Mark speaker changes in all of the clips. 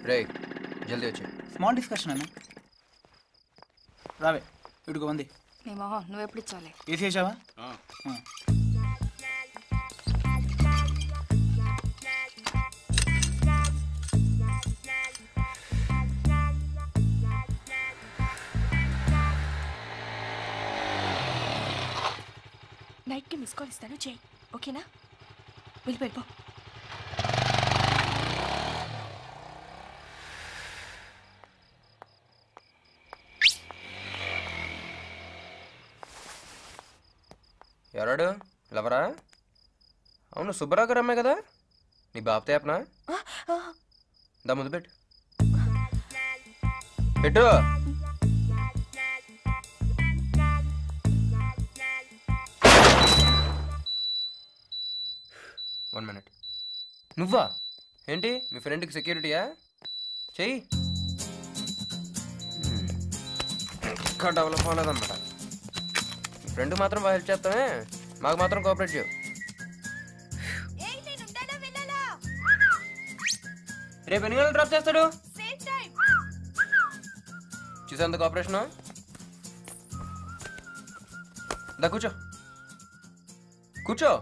Speaker 1: రే జల్దీ వచ్చి
Speaker 2: small discussion అన్న రావే ఇటుకు ఉంది
Speaker 3: నీ మొహం నువ్వెప్పుడు ఇచ్చాలి
Speaker 2: ఏసీ వేసావా
Speaker 3: నైట్కి మిస్ కాల్ ఇస్తాను చేయి ఓకేనా వెళ్ళిపోయిపో
Speaker 1: ఎవరాడు లవరా అవును సుబ్బరావు అమ్మాయి కదా నీ బాబుతో చెప్పనా దా ముందు పెట్టు పెట్టు 1 minute నువ్వా ఏంటి మీ ఫ్రెండ్కి సెక్యూరిటీయా చెయ్యి ఇంకా డెవలప్ అవ్వలేదన్నమాట మీ ఫ్రెండ్ మాత్రం బాగా హెల్ప్ చేస్తామే మాకు మాత్రం కోఆపరేట్ చేయవు రేపు ఎన్ని గంటలు డ్రాప్ చేస్తాడు చూసేందుకు ఆపరేషను దా కూర్చో కూర్చో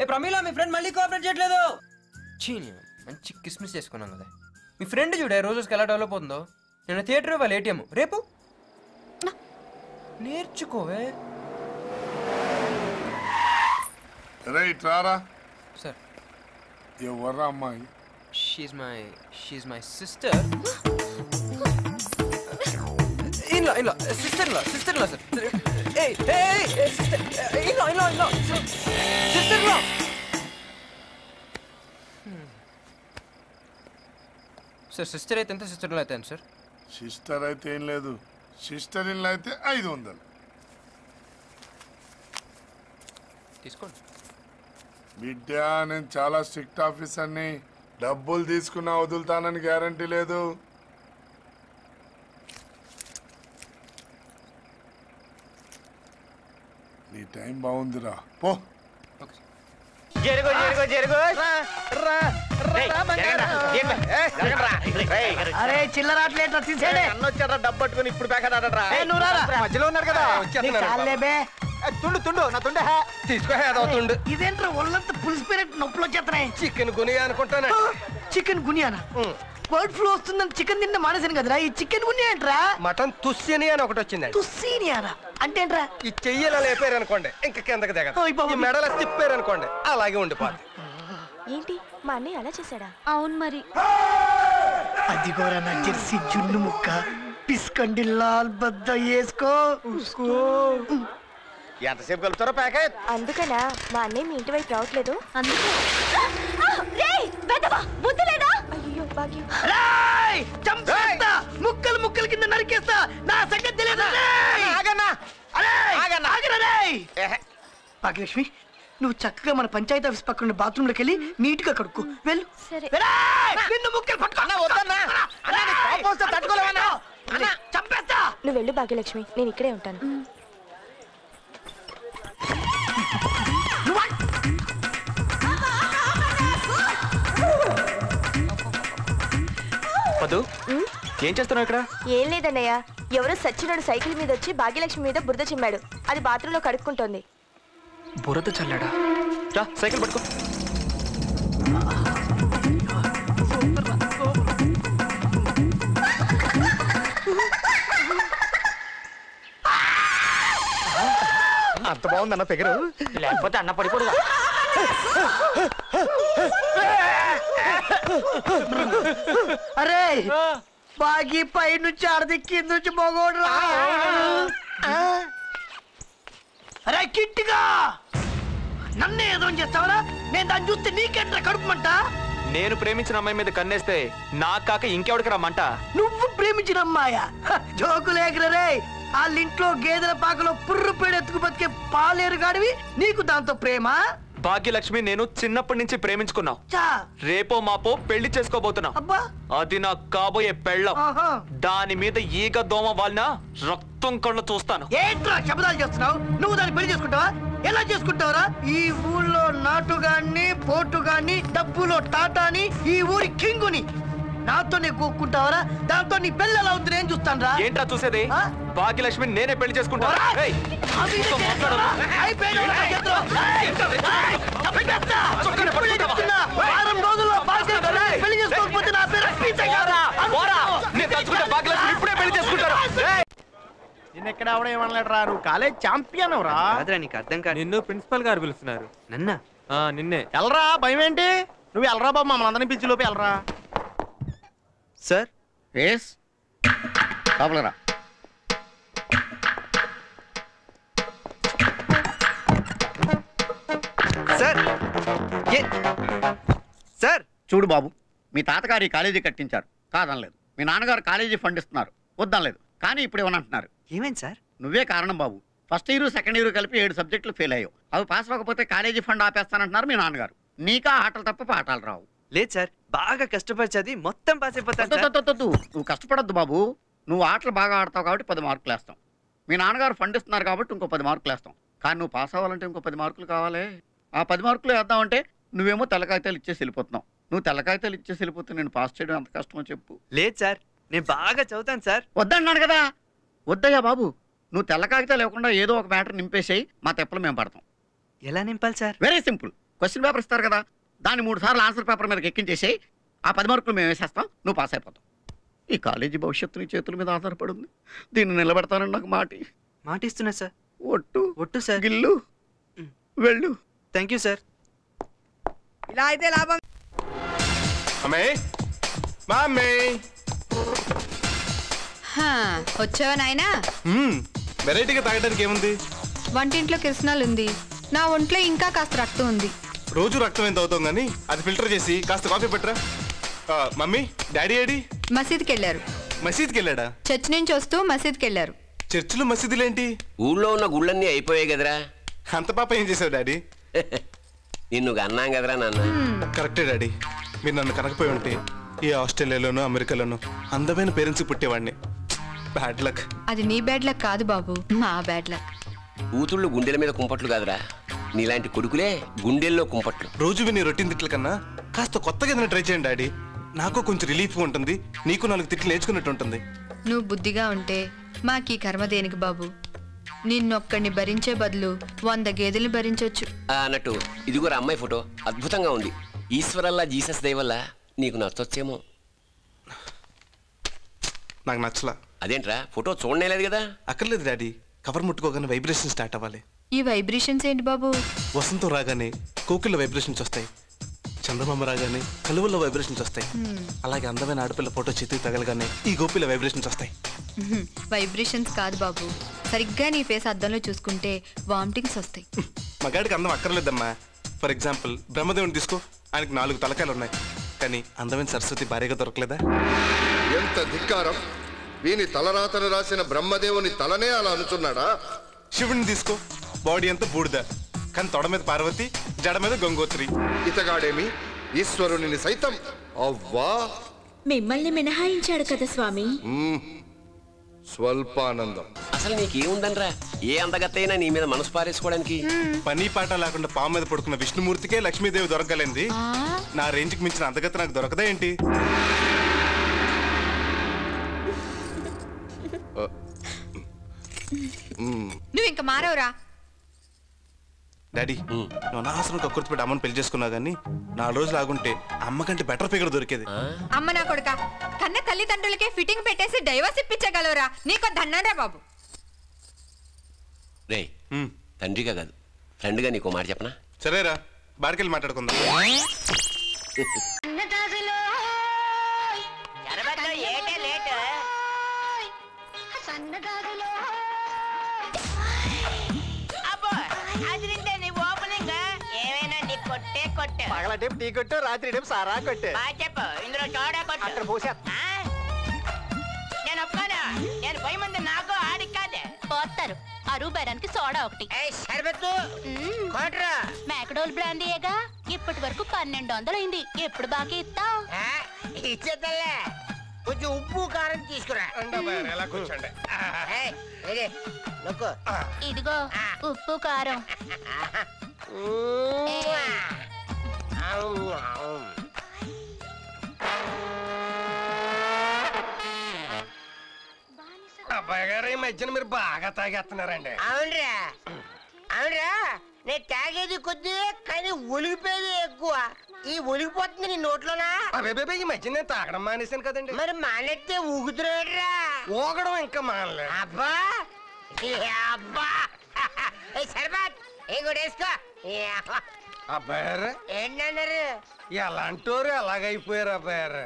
Speaker 1: ఏ ప్రమీల మీ ఫ్రెండ్ మళ్ళీ కోఆపరేట్ చేయట్లేదు చీని మంచి కిస్మిస్ చేసుకున్నాం కదా మీ ఫ్రెండ్ చూడే రోజుకి ఎలా డెవలప్ అవుతుందో నేను థియేటర్ వాళ్ళు ఏటీఎం రేపు నేర్చుకోవే
Speaker 4: రైట్ రారా
Speaker 1: సార్
Speaker 4: ఎవర్రా అమ్మాయి
Speaker 1: షీఈ్ మై సిస్టర్ ఇలా సిస్టర్ సార్ ఏయ్ సిస్టర్ ఇలా సిస్టర్ లా సార్ సిస్టర్ అయితే ఎంత సిస్టర్లో అయితే ఎంత సార్
Speaker 4: సిస్టర్ అయితే ఏం లేదు సిస్టర్ ఇన్ అయితే 500
Speaker 1: తీసుకోండి
Speaker 4: బిడ్డ నేను చాలా స్ట్రిక్ట్ ఆఫీసర్ని డబ్బులు తీసుకున్నా వదులుతానని గ్యారంటీ లేదు నీ టైం బాగుందిరా పో
Speaker 5: అరే చిల్లరాట్లేట్రా తీసేడే
Speaker 6: అన్నొచ్చారా డబ్బు పట్టుకుని ఇప్పుడు ప్యాకెట్
Speaker 5: నువ్వు రారా
Speaker 6: మధ్యలో ఉన్నారు కదా
Speaker 5: చాలేబే
Speaker 6: తుండు నా తుండే తీసుకో తుండు
Speaker 5: ఇదేంట్రా ఒళ్ళంతా పులిసిపోయినట్టు నొప్పులు వచ్చేస్తున్నాయి
Speaker 6: చికెన్ గునియా అనుకుంటాను
Speaker 5: చికెన్ గునియానా బర్డ్ ఫ్లూ వస్తుందని చికెన్ తిన్న మానేసాను కదరా ఈ చికెన్ గునియా ఏంట్రా
Speaker 6: మటన్ తుస్సిని అని ఒకటి వచ్చిందండి
Speaker 5: తుస్సీనియానా అంటే ఏంట్రా
Speaker 6: ఈ చెయ్యలా లేపారు అనుకోండి ఇంకా కిందకి దిగదు ఈ మెడల తిప్పారు అనుకోండి అలాగే ఉండిపోద్ది
Speaker 7: ఏంటి మా అన్నయ్య అలా చేశాడా
Speaker 3: అవును మరి
Speaker 5: అదిగోరా నా జెర్సీ జున్ను ముక్క పిస్కండి లాల్ బద్ద వేసుకో
Speaker 6: ఎంతసేపు కలుపుతారో ప్యాకెట్
Speaker 7: అందుకనా మా అన్నయ్య మీ ఇంటి వైపు రావట్లేదు
Speaker 5: ముక్కలు ముక్కలు కింద నరికేస్తా నా సంగతి తెలియదు భాగ్యలక్ష్మి నువ్వు చక్కగా మన పంచాయతీ ఆఫీస్ పక్కన బాత్రూమ్ లోకి వెళ్ళి నీట్ గా కడుక్కో వెళ్ళు చంపేస్తా
Speaker 7: నువ్వు వెళ్ళు భాగ్యలక్ష్మి నేను ఇక్కడే ఉంటాను
Speaker 8: ఏం చేస్తున్నావు ఇక్కడ
Speaker 7: ఏం లేదన్నయ్య ఎవరో సచ్చినోడు సైకిల్ మీద వచ్చి భాగ్యలక్ష్మి మీద బురద చిమ్మాడు అది బాత్రూంలో కడుక్కుంటోంది
Speaker 8: బురద చల్లాడా రా సైకిల్ పట్టుకో
Speaker 6: అంత బాగుంది అన్న ఫిగరు
Speaker 5: లేకపోతే అన్న పడిపోడుగా అరే బాగి పై నుంచి ఆడది కింద నుంచి మగోడు అరే కిట్టిగా నన్నే ఏదో చేస్తావరా నేను దాన్ని చూస్తే నీకెంత కడుపుమంట
Speaker 8: నేను ప్రేమించిన అమ్మాయి మీద కన్నేస్తే నా కాక ఇంకెవడికి రమ్మంట
Speaker 5: నువ్వు ప్రేమించిన అమ్మాయా జోకులేకరే వాళ్ళింట్లో గేదెల పాకలో పుర్రు పేడ ఎత్తుకు బతికే పాలేరు గాడివి నీకు దాంతో ప్రేమ
Speaker 8: భాగ్యలక్ష్మి నేను చిన్నప్పటి నుంచి ప్రేమించుకున్నావు రేపో మాపో పెళ్లి చేసుకోబోతున్నావు అది నా కాబోయే పెళ్ళం దాని మీద ఈగ దోమ వాళ్ళ రక్తం కళ్ళు చూస్తాను
Speaker 5: ఏంట్రా శబ్దాలు చేస్తున్నావు నువ్వు దాన్ని పెళ్లి చేసుకుంటావా ఎలా చేసుకుంటావరా ఈ ఊళ్ళో నాటుగాన్ని పోటుగాన్ని డబ్బులో టాటాని ఈ ఊరి కింగుని నాతోనే కూక్కుంటావరా? దాంతో నీ పెళ్ళి ఎలా అవుతుంది నేను చూస్తాను రా.
Speaker 8: ఏంట్రా చూసేది? భాగ్యలక్ష్మి నేనే పెళ్లి చేసుకుంటా.
Speaker 5: వారం రోజుల్లో పెళ్లి చేసుకోకపోతే నా పేరు
Speaker 8: ఇప్పుడే పెళ్లి చేసుకుంటారు.
Speaker 6: నిన్నెక్కడ ఆవిడ ఏమనలేడరా, నువ్వు కాలేజ్ ఛాంపియన్ రా.
Speaker 1: నీకు అర్థం కాదు.
Speaker 8: నిన్ను ప్రిన్సిపల్ గారు పిలుస్తున్నారు.
Speaker 1: నన్నా?
Speaker 8: నిన్నే.
Speaker 6: ఎల్రా, భయం ఏంటి? నువ్వు ఎల్రా బాబు, మమ్మల్ని అందరినీ పిలిచి లోపు ఎల్రా.
Speaker 1: సార్
Speaker 9: ఎస్ లోపలరా.
Speaker 1: సార్ సార్
Speaker 9: చూడు బాబు, మీ తాతగారు ఈ కాలేజీ కట్టించారు, కాదనలేదు. మీ నాన్నగారు కాలేజీ ఫండ్ ఇస్తున్నారు, వద్దనలేదు. కానీ ఇప్పుడు ఏమనంటున్నారు?
Speaker 1: ఏమైంది సార్?
Speaker 9: నువ్వే కారణం బాబు. ఫస్ట్ ఇయర్ సెకండ్ ఇయర్ కలిపి 7 సబ్జెక్టులు ఫెయిల్ అయ్యావు. అవి పాస్ అవ్వకపోతే కాలేజీ ఫండ్ ఆపేస్తానంటున్నారు మీ నాన్నగారు. నీకా ఆటలు తప్ప పాఠాలు రావు.
Speaker 1: లేదు సార్, బాగా కష్టపడి చదివి మొత్తం పాస్ అయిపోతాను.
Speaker 9: నువ్వు కష్టపడద్దు బాబు. నువ్వు ఆటలు బాగా ఆడతావు కాబట్టి 10 మార్కులు వేస్తాం. మీ నాన్నగారు ఫండ్ ఇస్తున్నారు కాబట్టి ఇంకో 10 మార్కులు వేస్తాం. కానీ నువ్వు పాస్ అవ్వాలంటే ఇంకో 10 మార్కులు కావాలి. ఆ 10 మార్కులు వేద్దామంటే నువ్వేమో తెల్లకాయితాలు ఇచ్చేసి వెళ్ళిపోతున్నావు. నువ్వు తెల్లకాయితాలు ఇచ్చేసి వెళ్ళిపోతే నేను పాస్ చేయడం ఎంత కష్టమో చెప్పు.
Speaker 1: లేదు సార్, నేను బాగా చదువుతాను సార్.
Speaker 9: వద్దన్నాను కదా. వద్దయ్యా బాబు, నువ్వు తెల్ల కాగితాలు లేకుండా ఏదో ఒక మ్యాటర్ నింపేసేయి, మా తెప్పలు మేము పడతాం.
Speaker 1: ఎలా నింపాలి sir?
Speaker 9: Very simple. Question paper ఇస్తారు కదా, దాన్ని 3 సార్లు ఆన్సర్ పేపర్ మీదకి ఎక్కించేసేయి. ఆ 10 మార్కులు మేము వేసేస్తాం, నువ్వు పాస్ అయిపోతావు. ఈ కాలేజీ భవిష్యత్తు నీ చేతుల మీద ఆధారపడి ఉంది. దీన్ని నిలబెడతానని నాకు
Speaker 1: మాటిస్తున్నా సార్.
Speaker 9: ఒట్టు
Speaker 1: సార్.
Speaker 9: గిల్లు వెళ్ళు.
Speaker 1: Thank you sir.
Speaker 5: ఇలా అయితే లాభం.
Speaker 3: వచ్చావా నాయనా?
Speaker 6: వెరైటీగా తాగడానికి ఏముంది?
Speaker 3: వంటింట్లో కిరసనాలు ఉంది, నా ఒంట్లో ఇంకా కాస్త రక్తం ఉంది.
Speaker 6: రోజు రక్తం ఎంత అవుతాం కానీ అది ఫిల్టర్ చేసి కాస్త కాఫీ పెట్టరా. Mummy daddy AD?
Speaker 3: మసీద్కి వెళ్ళారు.
Speaker 6: మసీద్కి వెళ్ళాడా?
Speaker 3: చర్చ్ నుంచి వస్తూ మసీద్కి వెళ్ళారు.
Speaker 6: చర్చిలు మసీదులేంటి?
Speaker 10: ఊళ్ళో ఉన్న గుళ్ళన్నీ అయిపోయాయి కదరా.
Speaker 6: అంత పాప ఏం చేసావు డాడీ?
Speaker 10: నిన్ను అన్నాం కదరా నాన్న.
Speaker 6: కరెక్టే డాడీ, మీరు నన్ను కనకపోయి ఉంటే ఈ ఆస్ట్రేలియాలోనూ అమెరికాలోనూ అందమైన పేరెంట్స్కి పుట్టేవాడిని. Bad luck.
Speaker 3: అది నీ బ్యాడ్ లక్ కాదు బాబు, మా బ్యాడ్ లక్.
Speaker 10: కూతుళ్ళు గుండెల మీద కుంపట్లు కాదురా, నీలాంటి కొడుకులే గుండెల్లో కుంపట్లు.
Speaker 6: రోజు విని రొటీన్ తిట్ల కన్నా కాస్త కొత్తగా ఏదైనా ట్రై చేయండి డాడీ. నాకు కొంచెం రిలీఫ్ ఉంటుంది, నీకు 4 తిట్లు నేర్చుకున్నట్టు ఉంటుంది.
Speaker 3: నువ్వు బుద్ధిగా ఉంటే మాకీ కర్మ దేనికి బాబు? నిన్నొక్కడిని భరించే బదులు 100 గేదెల్ని భరించవచ్చు.
Speaker 10: అన్నట్టు ఇదిగోరా అమ్మాయి ఫోటో, అద్భుతంగా ఉంది. ఈశ్వరల్లా జీసస్ దయవల్ల నీకు నచ్చొచ్చేమో.
Speaker 6: నాకు నచ్చలా.
Speaker 10: అదేంట్రా, ఫోటో చూడలేదు కదా?
Speaker 6: అక్కర్లేదు డాడీ, కవర్ ముట్టుకోగానే వైబ్రేషన్ స్టార్ట్ అవ్వాలి.
Speaker 3: ఈ వైబ్రేషన్స్ ఏంటి బాబు?
Speaker 6: వసంతం రాగానే కోకిల్లో వైబ్రేషన్స్ వస్తాయి, చందమామ రాగానే కలువల్లో వైబ్రేషన్స్ వస్తాయి. అలాగే అందమైన ఆడపిల్ల ఫోటో చేతికి తగలగానే ఈ గోపిల వైబ్రేషన్స్ వస్తాయి.
Speaker 3: వైబ్రేషన్స్ కాదు బాబు, సరిగ్గా నీ ఫేస్ అద్దంలో చూసుకుంటే వామిటింగ్స్ వస్తాయి.
Speaker 6: మగాడికి అందం అక్కర్లేదమ్మా. ఫర్ ఎగ్జాంపుల్ బ్రహ్మదేవుని తీసుకో, ఆయనకు 4 తలకాయలు ఉన్నాయి, కానీ అందమైన సరస్వతి భార్యగా దొరకలేదా?
Speaker 11: ఎంత ధిక్కారం! వీని తలరాతను రాసిన బ్రహ్మదేవుని తలనే అలా అనుచున్నాడా?
Speaker 6: శివుడిని తీసుకో, బాడీ అంతా బూడిద, కానీ తొడ మీద పార్వతి, జడ మీద గంగోత్రి.
Speaker 11: ఇతగాడేమి ఈశ్వరుని సైతం అవ్వా
Speaker 7: మిమ్మల్ని మినహాయించాడు కదా స్వామి.
Speaker 11: స్వల్పానందం.
Speaker 10: అసలు నీకేముందనరా, ఏ అందగత్తైనా నీ మీద మనసు పారేసుకోవడానికి?
Speaker 6: పని పాట లేకుండా పాము మీద పడుకున్న విష్ణుమూర్తికే లక్ష్మీదేవి దొరకలేంది, నా రేంజ్కి మించిన అందగత్త నాకు దొరకదా ఏంటి?
Speaker 3: నువ్వు ఇంకా మారవురా
Speaker 6: డాడీ. నువ్వు అనవసరం కక్కుర్తిపెట్టి అమ్మని పెళ్లి చేసుకున్నావు కానీ 4 రోజులు ఆగుంటే అమ్మ కంటే బెటర్ ఫిగర్ దొరికేది.
Speaker 3: అమ్మ నా కొడుక, కన్న తల్లిదండ్రులకే ఫిట్టింగ్ పెట్టేసి డైవర్స్ ఇప్పించగలవురా? నీకు ధన్నారా బాబు.
Speaker 10: రే, తండ్రిగా కాదు ఫ్రెండ్గా నీకు మాట చెప్పనా?
Speaker 6: సరేరా, బాడికెళ్ళి మాట్లాడుకుందాం.
Speaker 5: పగల టైపు టీ కొట్టు, రాత్రి టైపు సారా కొట్టు.
Speaker 12: చెప్పు, ఇందులో చోడా కొట్టు.
Speaker 5: అక్కడ పోసా.
Speaker 12: నేను ఒప్పుకోను, నేను 10 మంది నాకు ఆడికి కాదే
Speaker 7: పోతారు. అరువు బేరానికి సోడా ఒకటి.
Speaker 12: సరిపెత్తు
Speaker 7: మ్యాక్డోల్ బ్రాండీయేగా. ఇప్పటి వరకు 1200 అయింది. ఎప్పుడు బాకీ ఇస్తావు?
Speaker 12: ఇచ్చేతల్లే, కొంచెం ఉప్పు కారం తీసుకురా.
Speaker 6: కూర్చోండి.
Speaker 7: ఇదిగో ఉప్పు కారం.
Speaker 13: మధ్యన మీరు బాగా తాగేస్తున్నారండి.
Speaker 12: అవునరా అవునరా, నేను తాగేది కొద్ది కానీ ఒలిగిపోయేది ఎక్కువ. ఈ ఒలిగిపోతుంది నీ నోట్లోనా?
Speaker 13: అబే ఈ మధ్య నేను తాగడం మానేశాను కదండి.
Speaker 12: మరి మానేస్తే ఊగుతున్నాడురా.
Speaker 13: ఊగడం ఇంకా మానలేదు.
Speaker 12: అబ్బా అబ్బా సర్బాత్ ఇంకోటేసుకో.
Speaker 13: అబ్బాయారు
Speaker 12: ఏంటన్నారు?
Speaker 13: ఎలాంటోరు ఎలాగైపోయారు అబ్బాయారు.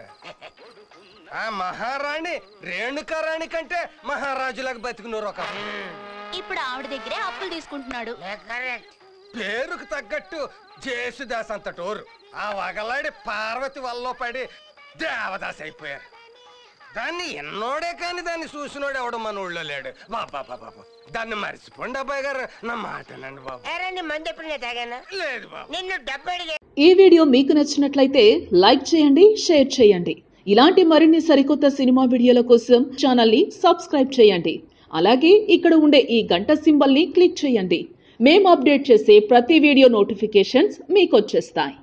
Speaker 13: ఆ మహారాణి రేణుకారాణి కంటే మహారాజులకు బతికినోరు ఒక.
Speaker 14: ఇప్పుడు ఆవిడ దగ్గరే అప్పులు తీసుకుంటున్నాడు.
Speaker 13: పేరుకు తగ్గట్టు జేసుదాస్ అంతటోరు. ఆ వగలాడి పార్వతి వల్ల పడి దేవదాస్ అయిపోయారు. దాన్ని ఎన్నోడే కాని దాన్ని చూసినోడు ఎవడు మన ఊళ్ళో లేడు. బాబా దాన్ని మర్చిపోండి అబ్బాయి గారు, నా మాటనండి బాబు.
Speaker 12: మంది ఎప్పుడు నేను తాగాను?
Speaker 13: లేదు బాబు.
Speaker 12: నిన్ను డబ్బు
Speaker 15: ఈ వీడియో మీకు నచ్చినట్లయితే లైక్ చేయండి, షేర్ చేయండి. ఇలాంటి మరిన్ని సరికొత్త సినిమా వీడియోల కోసం ఛానల్ని సబ్స్క్రైబ్ చేయండి. అలాగే ఇక్కడ ఉండే ఈ గంట సింబల్ని క్లిక్ చేయండి. మేము అప్డేట్ చేసే ప్రతి వీడియో నోటిఫికేషన్స్ మీకు వచ్చేస్తాయి.